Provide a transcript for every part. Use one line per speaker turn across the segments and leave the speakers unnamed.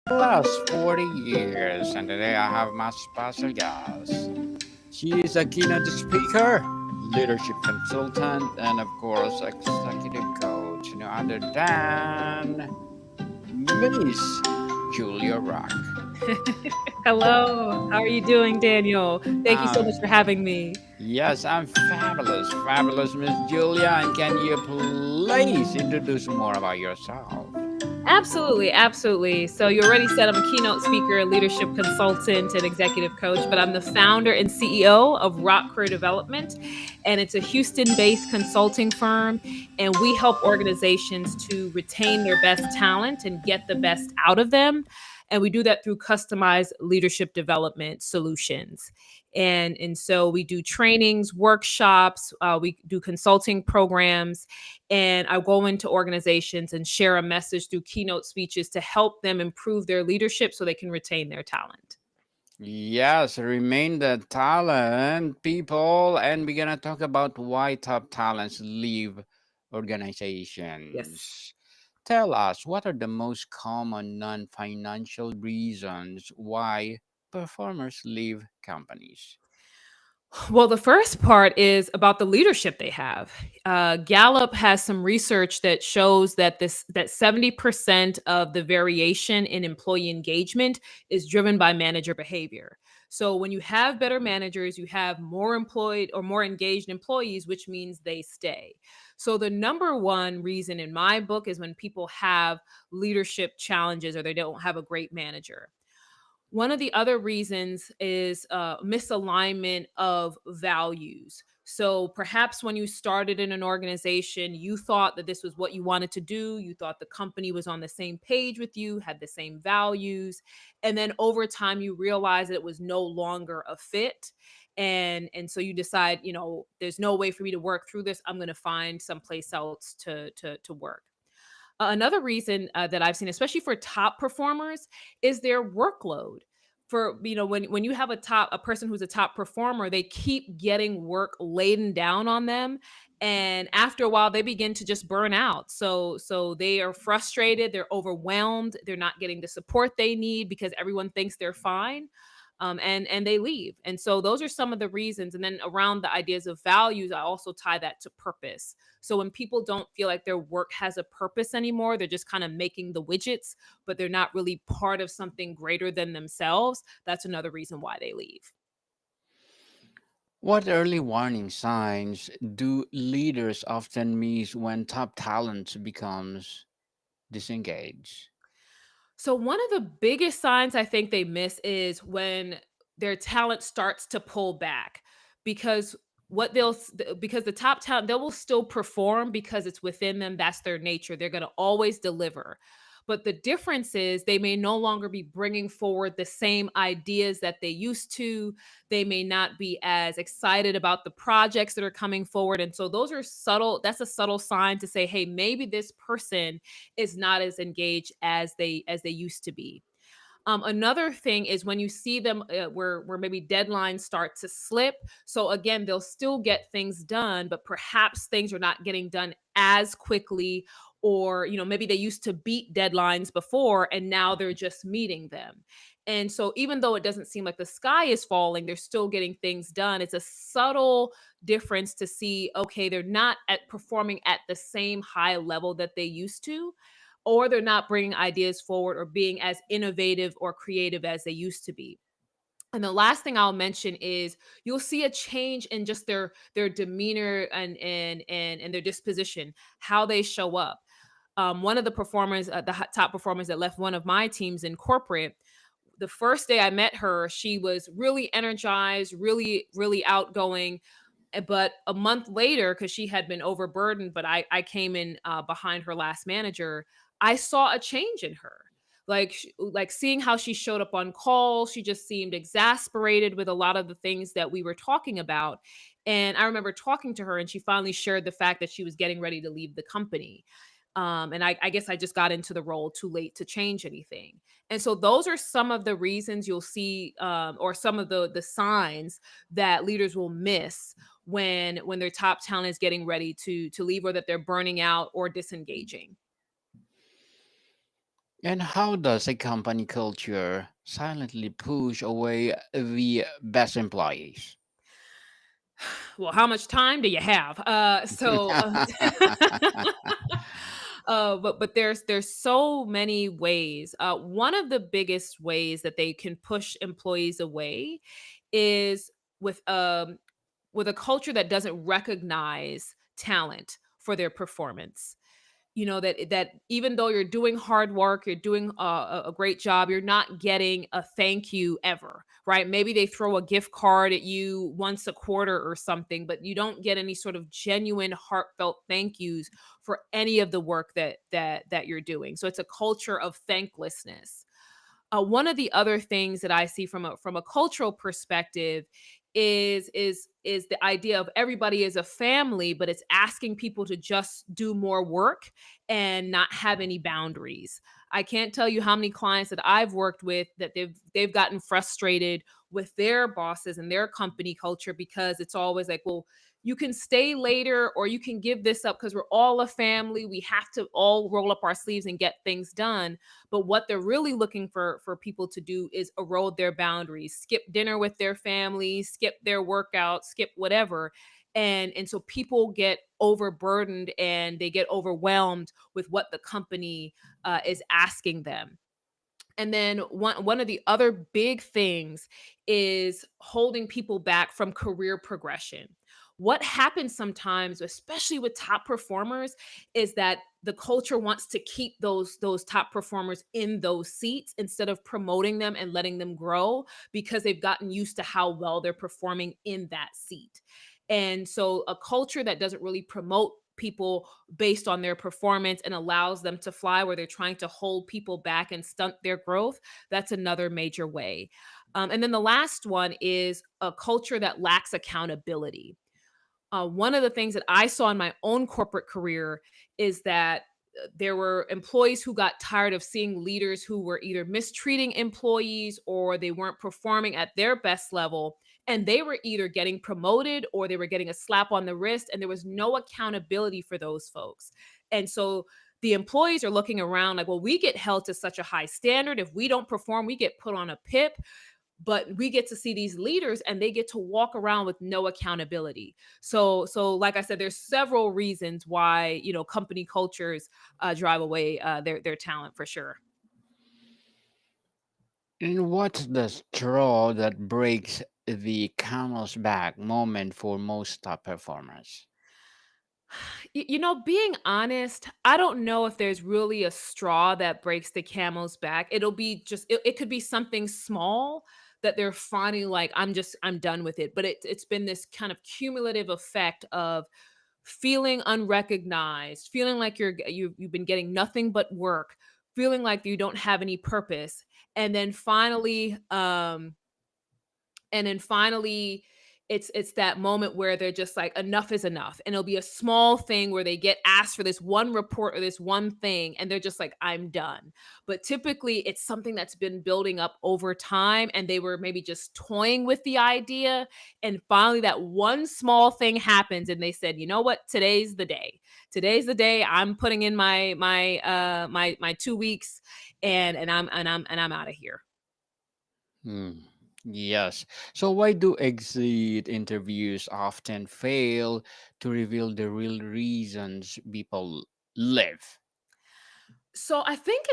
Last 40 years, and today I have my special guest. She is a keynote speaker, leadership consultant, and of course, executive coach, no other than Miss Julia Rock.
Hello. How are you doing, Daniel? Thank you so much
Um,
for having me.
yes, I'm fabulous, fabulous Miss Julia, and can you please introduce more about yourself?
Absolutely, absolutely. So you already said I'm a keynote speaker, leadership consultant, and executive coach, but I'm the founder and CEO of Rock Career Development, and it's a Houston-based consulting firm, and we help organizations to retain their best talent and get the best out of them. And we do that through customized leadership development solutions. And so we do trainings, workshops, we do consulting programs, and I go into organizations and share a message through keynote speeches to help them improve their leadership so they can retain their talent.
Yes, remain the talent, people, and we're gonna talk about why top talents leave
Yes.
organizations. Tell us what are the most common non-financial reasons why performers leave companies?
Well, the first part is about the leadership they have. Gallup has some research that shows that 70% of the variation in employee engagement is driven by manager behavior. So when you have better managers, you have more employed or more engaged employees, which means they stay. So the number one reason in my book is when people have leadership challenges or they don't have a great manager. One of the other reasons is misalignment of values. So perhaps when you started in an organization, you thought that this was what you wanted to do. You thought the company was on the same page with you, had the same values. And then over time, you realize that it was no longer a fit. And so you decide, there's no way for me to work through this. I'm going to find someplace else to work. Another reason that I've seen, especially for top performers, is their workload. For when you have a person who's a top performer, they keep getting work laden down on them, and after a while, they begin to just burn out. So they are frustrated, they're overwhelmed, they're not getting the support they need because everyone thinks they're fine. And they leave. And so those are some of the reasons. And then around the ideas of values, I also tie that to purpose. So when people don't feel like their work has a purpose anymore, they're just kind of making the widgets, but they're not really part of something greater than themselves. That's another reason why they leave.
What early warning signs do leaders often miss when top talent becomes disengaged?
So one of the biggest signs I think they miss is when their talent starts to pull back, because because the top talent, they will still perform because it's within them, that's their nature. They're going to always deliver. But the difference is they may no longer be bringing forward the same ideas that they used to. They may not be as excited about the projects that are coming forward. And so those are subtle. That's a subtle sign to say, hey, maybe this person is not as engaged as they used to be. Another thing is when you see them where maybe deadlines start to slip. So again, they'll still get things done, but perhaps things are not getting done as quickly, or maybe they used to beat deadlines before and now they're just meeting them. And so even though it doesn't seem like the sky is falling, they're still getting things done. It's a subtle difference to see, okay, they're not at performing at the same high level that they used to, or they're not bringing ideas forward or being as innovative or creative as they used to be. And the last thing I'll mention is you'll see a change in just their demeanor and their disposition, how they show up. One of the performers, top performers that left one of my teams in corporate, the first day I met her, she was really energized, really, really outgoing. But a month later, because she had been overburdened, but I came in behind her last manager, I saw a change in her. Like seeing how she showed up on calls, she just seemed exasperated with a lot of the things that we were talking about. And I remember talking to her, and she finally shared the fact that she was getting ready to leave the company. And I guess I just got into the role too late to change anything. And so those are some of the reasons you'll see, or some of the signs that leaders will miss when their top talent is getting ready to leave, or that they're burning out or disengaging.
And how does a company culture silently push away the best employees?
Well, how much time do you have? But there's so many ways. One of the biggest ways that they can push employees away is with um with a culture that doesn't recognize talent for their performance. You know that even though you're doing hard work, you're doing a great job, you're not getting a thank you ever, right? Maybe they throw a gift card at you once a quarter or something, but you don't get any sort of genuine heartfelt thank yous for any of the work that you're doing. So it's a culture of thanklessness. One of the other things that I see from a cultural perspective is the idea of everybody is a family, but it's asking people to just do more work and not have any boundaries. I can't tell you how many clients that I've worked with that they've gotten frustrated with their bosses and their company culture because it's always like, well, you can stay later or you can give this up because we're all a family. We have to all roll up our sleeves and get things done. But what they're really looking for people to do is erode their boundaries, skip dinner with their families, skip their workouts, skip whatever. And so people get overburdened and they get overwhelmed with what the company is asking them. And then one of the other big things is holding people back from career progression. What happens sometimes, especially with top performers, is that the culture wants to keep those top performers in those seats instead of promoting them and letting them grow because they've gotten used to how well they're performing in that seat. And so a culture that doesn't really promote people based on their performance and allows them to fly where they're trying to hold people back and stunt their growth, that's another major way. And then the last one is a culture that lacks accountability. One of the things that I saw in my own corporate career is that there were employees who got tired of seeing leaders who were either mistreating employees or they weren't performing at their best level. And they were either getting promoted or they were getting a slap on the wrist, and there was no accountability for those folks. And so the employees are looking around like, well, we get held to such a high standard. If we don't perform, we get put on a PIP, but we get to see these leaders and they get to walk around with no accountability. So like I said, there's several reasons why company cultures drive away their talent for sure.
And what's the straw that breaks the camel's back moment for most top performers?
Being honest, I don't know if there's really a straw that breaks the camel's back. It'll be just it could be something small that they're finally like, I'm done with it. But it's been this kind of cumulative effect of feeling unrecognized, feeling like you've been getting nothing but work, feeling like you don't have any purpose, and then finally it's that moment where they're just like, enough is enough, and it'll be a small thing where they get asked for this one report or this one thing and they're just like, I'm done. But typically it's something that's been building up over time and they were maybe just toying with the idea, and finally that one small thing happens and they said, you know what, today's the day I'm putting in my 2 weeks, and I'm out of here.
Hmm. Yes. So why do exit interviews often fail to reveal the real reasons people live?
So I think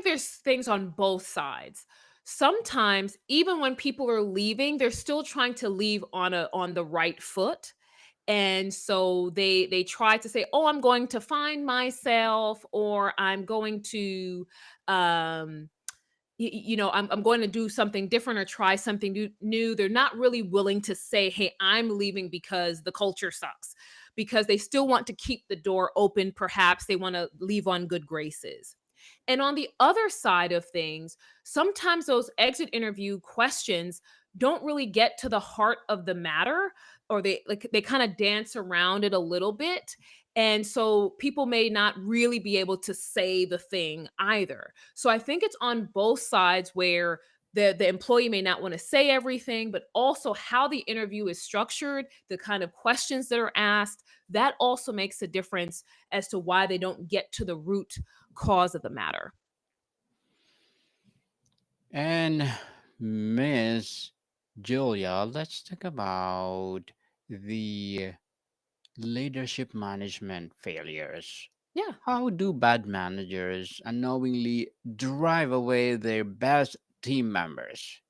there's things on both sides. Sometimes even when people are leaving, they're still trying to leave on the right foot. And so they try to say, "Oh, I'm going to find myself," or "I'm going to um I'm going to do something different or try something new." They're not really willing to say, "Hey, I'm leaving because the culture sucks," because they still want to keep the door open. Perhaps they want to leave on good graces. And on the other side of things, sometimes those exit interview questions don't really get to the heart of the matter, or they kind of dance around it a little bit. And so people may not really be able to say the thing either. So I think it's on both sides where the employee may not want to say everything, but also how the interview is structured, the kind of questions that are asked, that also makes a difference as to why they don't get to the root cause of the matter.
And Miss Julia, let's talk about the leadership management failures.
Yeah.
How do bad managers unknowingly drive away their best team members?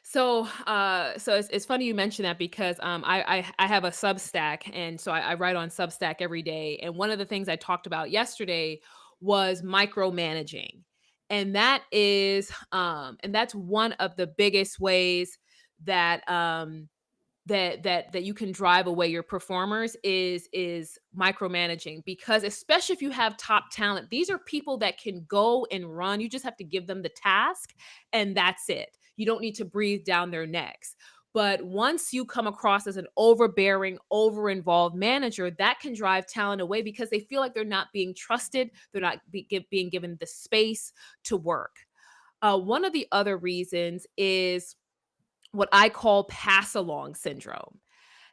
So it's funny you mention that because I have a Substack, and so I write on Substack every day. And one of the things I talked about yesterday was micromanaging, and that's one of the biggest ways that that you can drive away your performers is micromanaging, because especially if you have top talent, these are people that can go and run. You just have to give them the task, and that's it. You don't need to breathe down their necks. But once you come across as an overbearing, over involved manager, that can drive talent away because they feel like they're not being trusted, they're not being given the space to work. One of the other reasons is what I call pass along syndrome.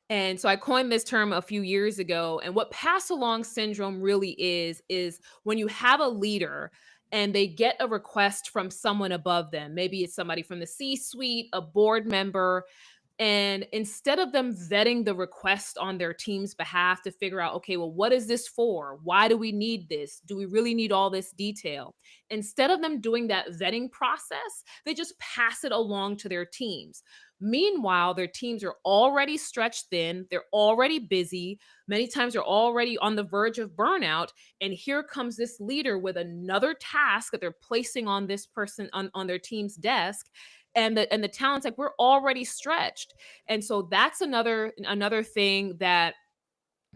And so I coined this term a few years ago. And what pass along syndrome really is when you have a leader and they get a request from someone above them. Maybe it's somebody from the C suite, a board member, and instead of them vetting the request on their team's behalf to figure out, okay, well, what is this for? Why do we need this? Do we really need all this detail? Instead of them doing that vetting process, they just pass it along to their teams. Meanwhile, their teams are already stretched thin, they're already busy. Many times they're already on the verge of burnout. And here comes this leader with another task that they're placing on this person on their team's desk, and the talent's like, we're already stretched. And so that's another thing that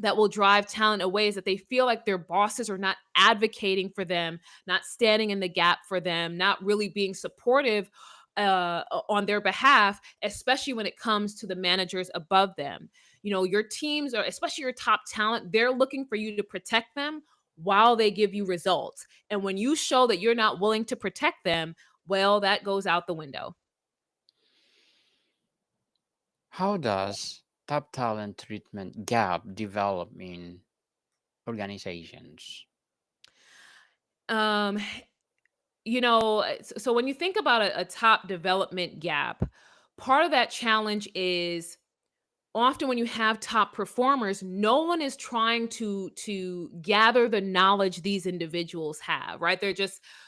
will drive talent away, is that they feel like their bosses are not advocating for them, not standing in the gap for them, not really being supportive on their behalf, especially when it comes to the managers above them. You know, your teams, or especially your top talent, they're looking for you to protect them while they give you results. And when you show that you're not willing to protect them, well, that goes out the window.
How does top talent treatment gap develop in organizations?
Um, so when you think about a top development gap, part of that challenge is often when you have top performers, no one is trying to gather the knowledge these individuals have, right?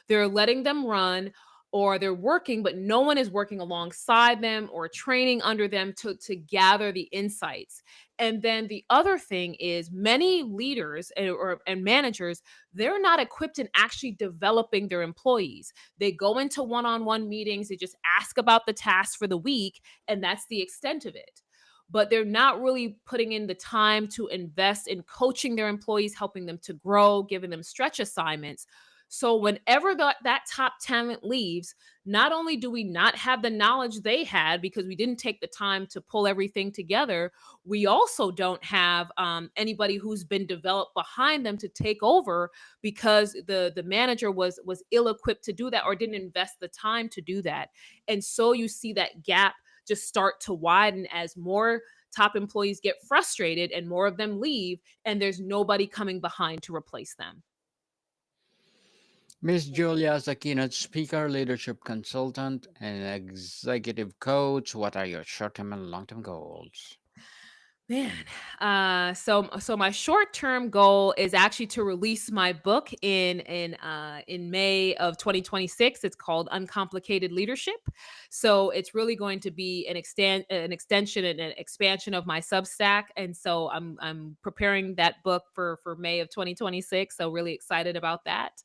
They're letting them run, or they're working, but no one is working alongside them or training under them to gather the insights. And then the other thing is, many leaders and managers, they're not equipped in actually developing their employees. They go into one-on-one meetings, they just ask about the tasks for the week, and that's the extent of it. But they're not really putting in the time to invest in coaching their employees, helping them to grow, giving them stretch assignments. So whenever that top talent leaves, not only do we not have the knowledge they had because we didn't take the time to pull everything together, we also don't have anybody who's been developed behind them to take over, because the manager was ill equipped to do that, or didn't invest the time to do that. And so you see that gap just start to widen as more top employees get frustrated and more of them leave, and there's nobody coming behind to replace them.
Miss Julia, as a keynote speaker, leadership consultant, and executive coach, what are your short term and long term goals?
Man, so my short term goal is actually to release my book in May of 2026. It's called Uncomplicated Leadership. So it's really going to be an extension and an expansion of my Substack. And so I'm preparing that book for May of 2026. So really excited about that.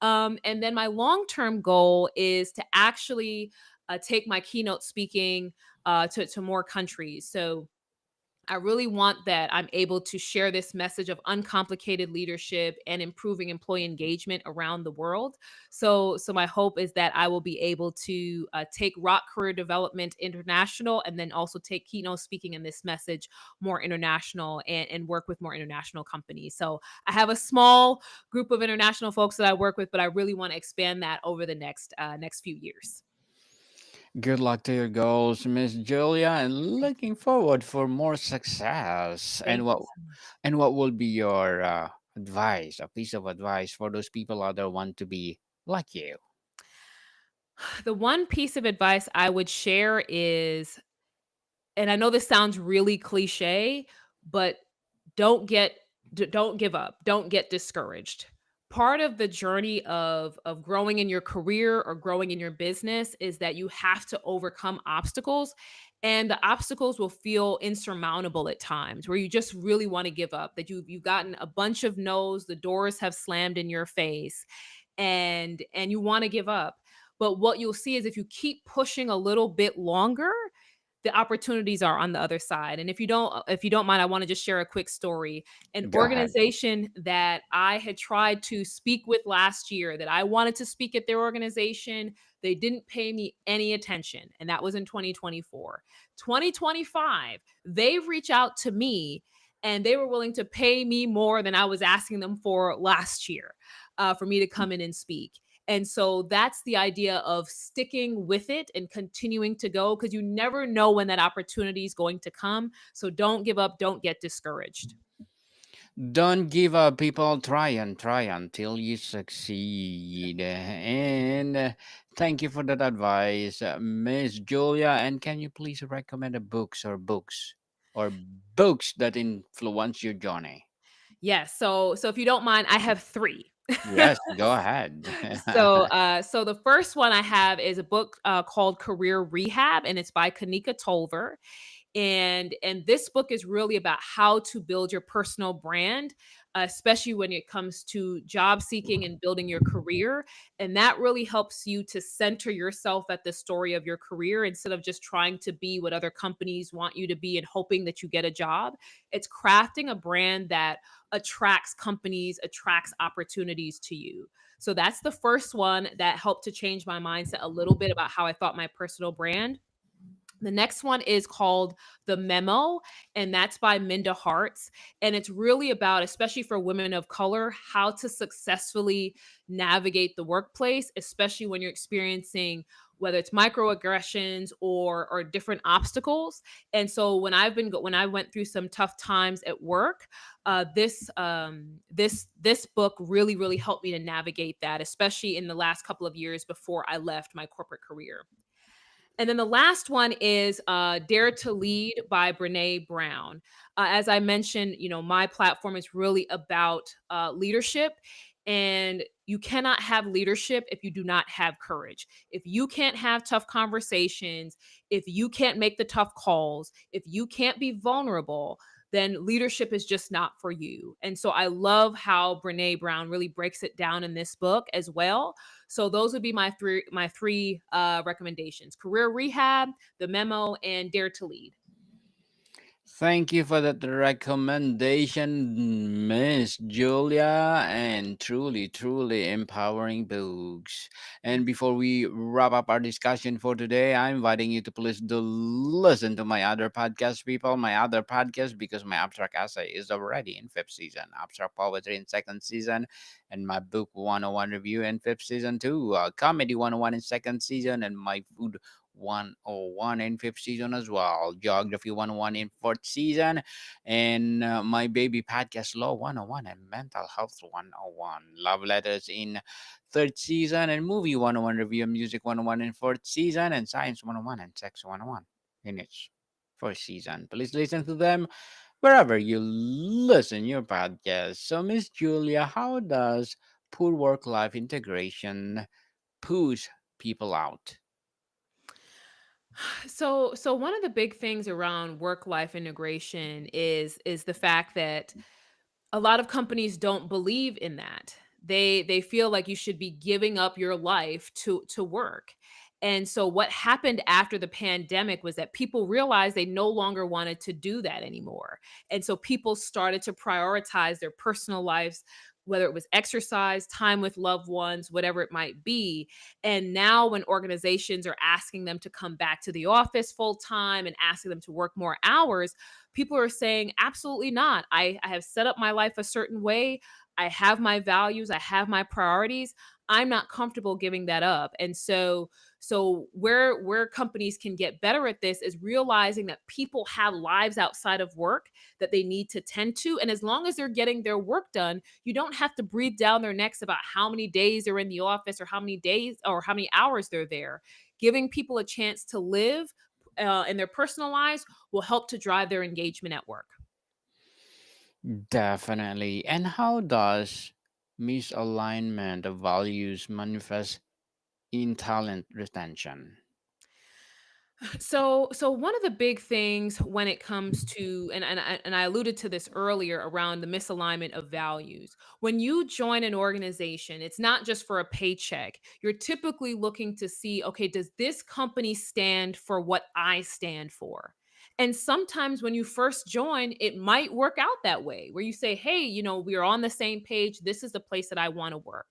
And then my long term goal is to actually take my keynote speaking to more countries. So I really want that I'm able to share this message of uncomplicated leadership and improving employee engagement around the world. So my hope is that I will be able to take Rock Career Development international, and then also take keynote speaking in this message more international, and work with more international companies. So I have a small group of international folks that I work with, but I really want to expand that over the next few years.
Good luck to your goals, Miss Julia, and looking forward for more success.
Thank you so much.
And what will be your advice, a piece of advice for those people out there want to be like you?
The one piece of advice I would share is, and I know this sounds really cliche, but don't get don't give up. Don't get discouraged. Part of the journey of growing in your career or growing in your business is that you have to overcome obstacles, and the obstacles will feel insurmountable at times where you just really want to give up, that you've gotten a bunch of no's, the doors have slammed in your face, and you want to give up. But what you'll see is if you keep pushing a little bit longer, the opportunities are on the other side. And if you don't mind, I want to just share a quick story. An
Go ahead.
organization that I had tried to speak with last year, that I wanted to speak at their organization, they didn't pay me any attention, and that was in 2024. 2025, they reach out to me, and they were willing to pay me more than I was asking them for last year, for me to come in and speak. And so that's the idea of sticking with it and continuing to go, because you never know when that opportunity is going to come. So don't give up, don't get discouraged.
Don't give up, people. Try until you succeed. And thank you for that advice, Miss Julia. And can you please recommend a books that influence your journey?
Yes. So if you don't mind, I have three.
Yes, go ahead.
So the first one I have is a book called Career Rehab, and it's by Kanika Tolver. And this book is really about how to build your personal brand, especially when it comes to job seeking and building your career. And that really helps you to center yourself at the story of your career instead of just trying to be what other companies want you to be and hoping that you get a job. It's crafting a brand that attracts companies, attracts opportunities to you. So that's the first one that helped to change my mindset a little bit about how I thought my personal brand. The next one is called The Memo, and that's by Minda Harts. And it's really about, especially for women of color, how to successfully navigate the workplace, especially when you're experiencing whether it's microaggressions or different obstacles. And so when I went through some tough times at work, this book really helped me to navigate that, especially in the last couple of years before I left my corporate career. And then the last one is Dare to Lead by Brene Brown. As I mentioned, my platform is really about leadership. And you cannot have leadership if you do not have courage. If you can't have tough conversations, if you can't make the tough calls, if you can't be vulnerable, then leadership is just not for you. And so I love how Brene Brown really breaks it down in this book as well. So those would be my three recommendations: Career Rehab, The Memo, and Dare to Lead.
Thank you for that recommendation, Miss Julia, and truly empowering books. And before we wrap up our discussion for today, I'm inviting you to please do listen to my other podcast, people, my other podcast, because my abstract essay is already in fifth season, abstract poetry in second season, and my book 101 review in fifth season too, comedy 101 in second season, and my food 101 in fifth season as well. Geography 101 in fourth season. And my baby podcast Law 101 and Mental Health 101. Love Letters in third season. And Movie 101 Review and Music 101 in fourth season. And Science 101 and Sex 101 in its first season. Please listen to them wherever you listen your podcast. So, Miss Julia, how does poor work-life integration push people out?
So one of the big things around work life integration is the fact that a lot of companies don't believe in that. They feel like you should be giving up your life to work. And so what happened after the pandemic was that people realized they no longer wanted to do that anymore. And so people started to prioritize their personal lives, whether it was exercise, time with loved ones, whatever it might be. And now when organizations are asking them to come back to the office full time and asking them to work more hours, people are saying, absolutely not. I have set up my life a certain way. I have my values, I have my priorities. I'm not comfortable giving that up. And so where companies can get better at this is realizing that people have lives outside of work that they need to tend to. And as long as they're getting their work done, you don't have to breathe down their necks about how many days they're in the office or how many days or how many hours they're there. Giving people a chance to live in their personal lives will help to drive their engagement at work.
Definitely. And how does misalignment of values manifest in talent retention?
So one of the big things when it comes to and I alluded to this earlier around the misalignment of values. When you join an organization, it's not just for a paycheck. You're typically looking to see, okay, does this company stand for what I stand for? And sometimes when you first join, it might work out that way where you say, "Hey, we're on the same page. This is the place that I want to work."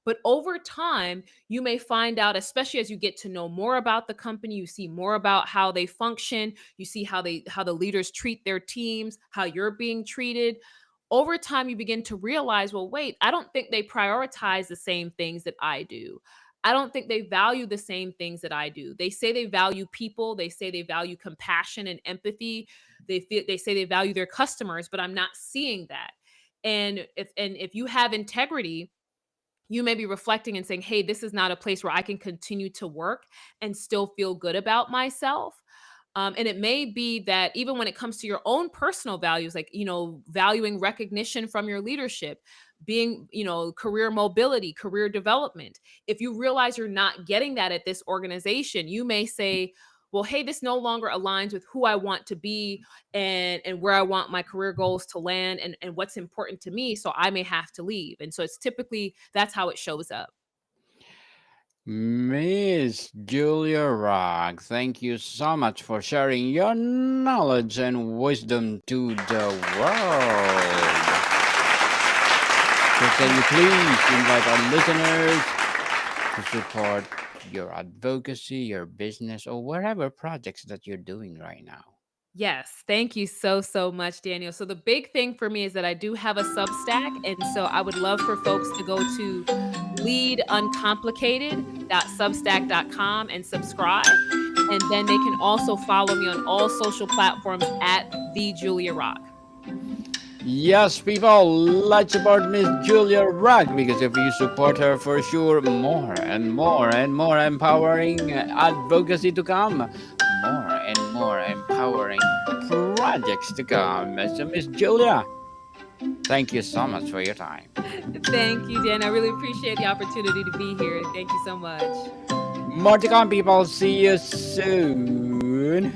But over time, you may find out, especially as you get to know more about the company, you see more about how they function, you see how the leaders treat their teams, how you're being treated. Over time, you begin to realize, well, wait, I don't think they prioritize the same things that I do. I don't think they value the same things that I do. They say they value people, they say they value compassion and empathy. They say they value their customers, but I'm not seeing that. And if you have integrity, you may be reflecting and saying, "Hey, this is not a place where I can continue to work and still feel good about myself." And it may be that even when it comes to your own personal values, like, valuing recognition from your leadership, being, career mobility, career development. If you realize you're not getting that at this organization, you may say, well, hey, this no longer aligns with who I want to be and where I want my career goals to land and what's important to me. So I may have to leave. And so it's typically that's how it shows up.
Miss Julia Rock, thank you so much for sharing your knowledge and wisdom to the world. So, can you please invite our listeners to support your advocacy, your business, or whatever projects that you're doing right now?
Yes, thank you so much, Daniel. So the big thing for me is that I do have a Substack, and so I would love for folks to go to leaduncomplicated.substack.com and subscribe. And then they can also follow me on all social platforms at the Julia Rock.
Yes, people, let's support Miss Julia Rock because if you support her, for sure, more and more and more empowering advocacy to come, more and more empowering projects to come. So, Miss Julia, thank you so much for your time.
Thank you, Dan. I really appreciate the opportunity to be here. Thank you so much.
More to come, people. See you soon.